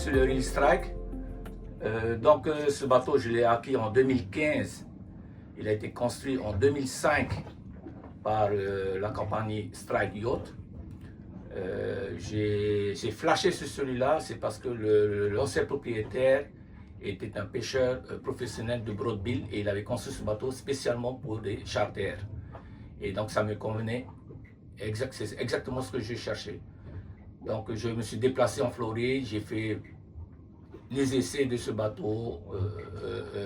sur le Real Strike. Ce bateau, je l'ai acquis en 2015. Il a été construit en 2005 par la compagnie Strike Yacht. J'ai flashé sur celui-là, c'est parce que l'ancien propriétaire était un pêcheur professionnel de Broadbill et il avait construit ce bateau spécialement pour des charters. Et donc ça me convenait, c'est exactement ce que je cherchais. Donc je me suis déplacé en Floride, j'ai fait les essais de ce bateau,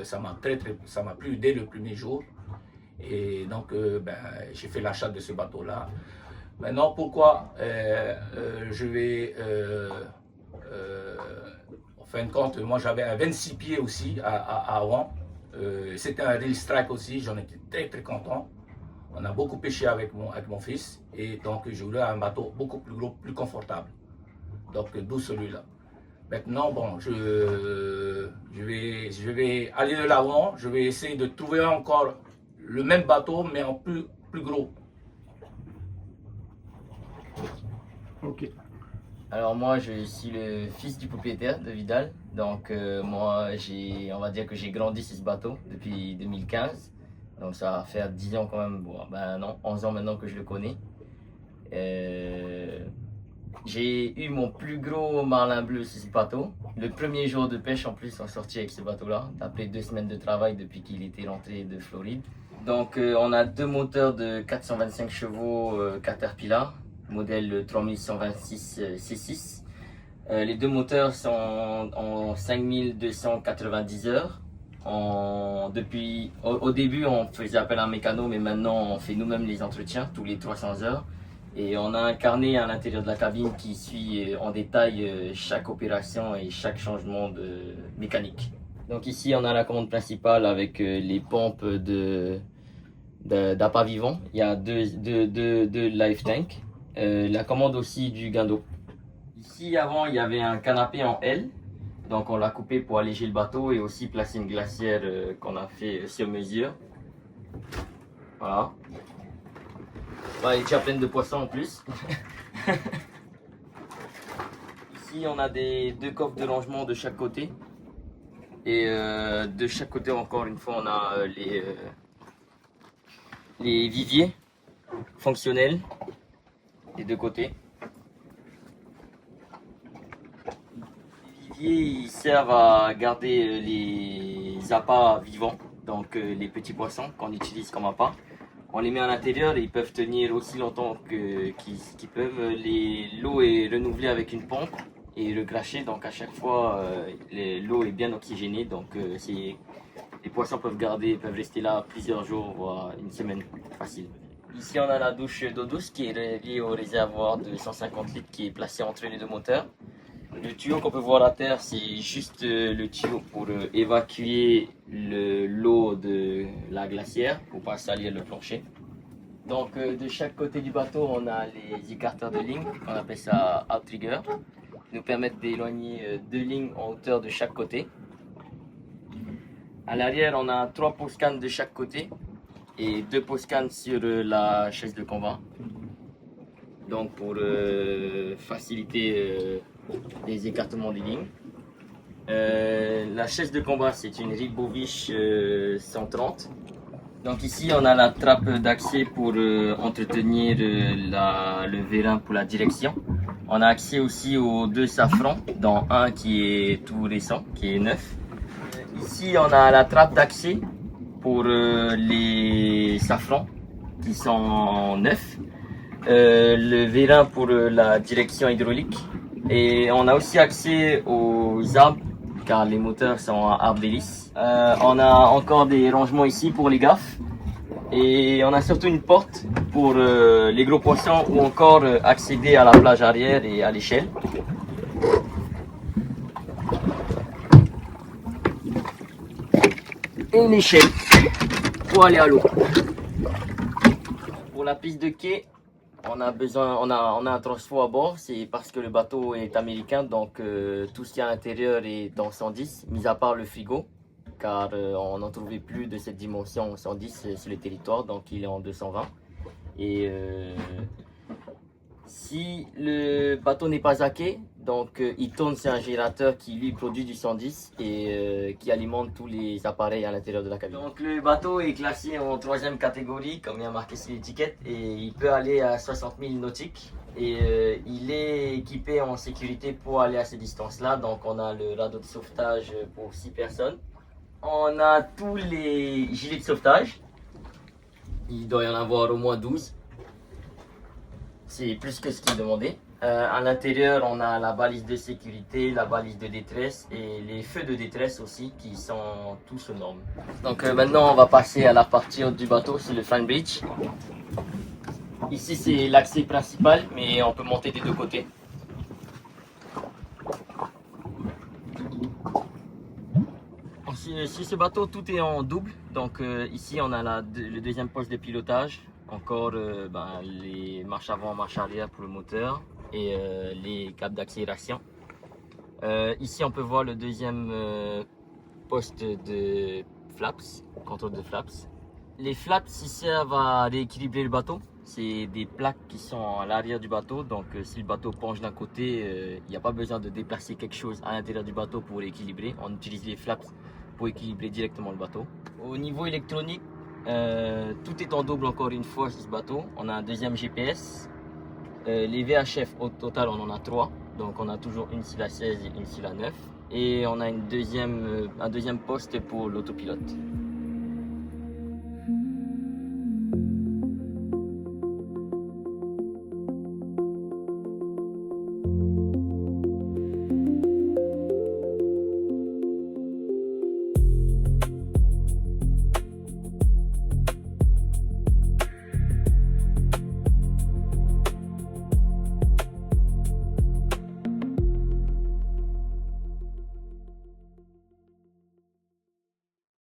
ça m'a plu dès le premier jour. Et donc j'ai fait l'achat de ce bateau-là. Maintenant, pourquoi je vais... en fin de compte, moi j'avais un 26 pieds aussi à Rouen. C'était un Real Strike aussi, j'en étais très content. On a beaucoup pêché avec mon fils et donc je voulais un bateau beaucoup plus gros, plus confortable. Donc d'où celui-là. Maintenant, bon, je vais aller de l'avant, je vais essayer de trouver encore le même bateau mais en plus gros. Ok. Alors moi je suis le fils du propriétaire de Vidal, donc moi on va dire que j'ai grandi sur ce bateau depuis 2015, donc ça va faire 10 ans quand même, bon, ben non, 11 ans maintenant que je le connais. J'ai eu mon plus gros marlin bleu sur ce bateau, le premier jour de pêche en plus on sortit avec ce bateau là, après 2 semaines de travail depuis qu'il était rentré de Floride. Donc on a deux moteurs de 425 chevaux Caterpillar, modèle 3126 C6. Les deux moteurs sont en 5290 heures. Au début, on faisait appel à un mécano, mais maintenant, on fait nous-mêmes les entretiens tous les 300 heures. Et on a un carnet à l'intérieur de la cabine qui suit en détail chaque opération et chaque changement de mécanique. Donc ici, on a la commande principale avec les pompes d'appât vivant. Il y a deux live tank. La commande aussi du guindeau. Ici avant il y avait un canapé en L, donc on l'a coupé pour alléger le bateau et aussi placer une glacière qu'on a fait sur mesure. Voilà. Ouais, elle est déjà pleine de poissons en plus. Ici on a deux coffres de rangement de chaque côté. Et de chaque côté encore une fois on a les viviers fonctionnels des deux côtés. Les viviers ils servent à garder les appâts vivants, donc les petits poissons qu'on utilise comme appât. On les met à l'intérieur et ils peuvent tenir aussi longtemps qu'ils peuvent. L'eau est renouvelée avec une pompe et recrachée, donc à chaque fois l'eau est bien oxygénée, donc les poissons peuvent rester là plusieurs jours, voire une semaine facile. Ici on a la douche d'eau douce qui est reliée au réservoir de 150 litres qui est placé entre les deux moteurs. Le tuyau qu'on peut voir à terre, c'est juste le tuyau pour évacuer l'eau de la glacière pour pas salir le plancher. Donc de chaque côté du bateau, on a les écarteurs de ligne, on appelle ça outrigger, qui nous permettent d'éloigner deux lignes en hauteur de chaque côté. À l'arrière, on a 3 post-cans de chaque côté et 2 post-cans sur la chaise de combat. Donc pour faciliter les écartements des lignes. La chaise de combat, c'est une Ribovich 130. Donc ici, on a la trappe d'accès pour entretenir le vérin pour la direction. On a accès aussi aux 2 safrans, dont un qui est tout récent, qui est neuf. Ici, on a la trappe d'accès pour les safrans qui sont neufs. Le vérin pour la direction hydraulique. Et on a aussi accès aux arbres, car les moteurs sont en arbre d'hélice. On a encore des rangements ici pour les gaffes. Et on a surtout une porte pour les gros poissons ou encore accéder à la plage arrière et à l'échelle. Et une échelle pour aller à l'eau. Pour la piste de quai, on a un transfo à bord, c'est parce que le bateau est américain, donc tout ce qui est à l'intérieur est en 110, mis à part le frigo, car on n'en trouvait plus de cette dimension 110 sur le territoire, donc il est en 220. Et Si le bateau n'est pas hacké, donc il tourne sur un générateur qui lui produit du 110 et qui alimente tous les appareils à l'intérieur de la cabine. Donc le bateau est classé en 3e catégorie, comme il y a marqué sur l'étiquette, et il peut aller à 60 000 nautiques. Et il est équipé en sécurité pour aller à ces distances-là. Donc on a le radeau de sauvetage pour 6 personnes. On a tous les gilets de sauvetage. Il doit y en avoir au moins 12. C'est plus que ce qui est demandé. À l'intérieur, on a la balise de sécurité, la balise de détresse et les feux de détresse aussi qui sont tous aux normes. Donc maintenant, on va passer à la partie haute du bateau, c'est le fan bridge. Ici, c'est l'accès principal, mais on peut monter des deux côtés. Sur ce bateau, tout est en double. Donc ici, on a le deuxième poste de pilotage. Encore les marches avant, marche arrière pour le moteur et les câbles d'accélération. Ici, on peut voir le deuxième poste de flaps, contrôle de flaps. Les flaps ici servent à rééquilibrer le bateau. C'est des plaques qui sont à l'arrière du bateau. Donc si le bateau penche d'un côté, il n'y a pas besoin de déplacer quelque chose à l'intérieur du bateau pour rééquilibrer. On utilise les flaps pour équilibrer directement le bateau. Au niveau électronique, tout est en double encore une fois sur ce bateau. On a un deuxième GPS. Les VHF au total on en a 3. Donc on a toujours une sur la 16 et une sur la 9. Et on a un deuxième poste pour l'autopilote.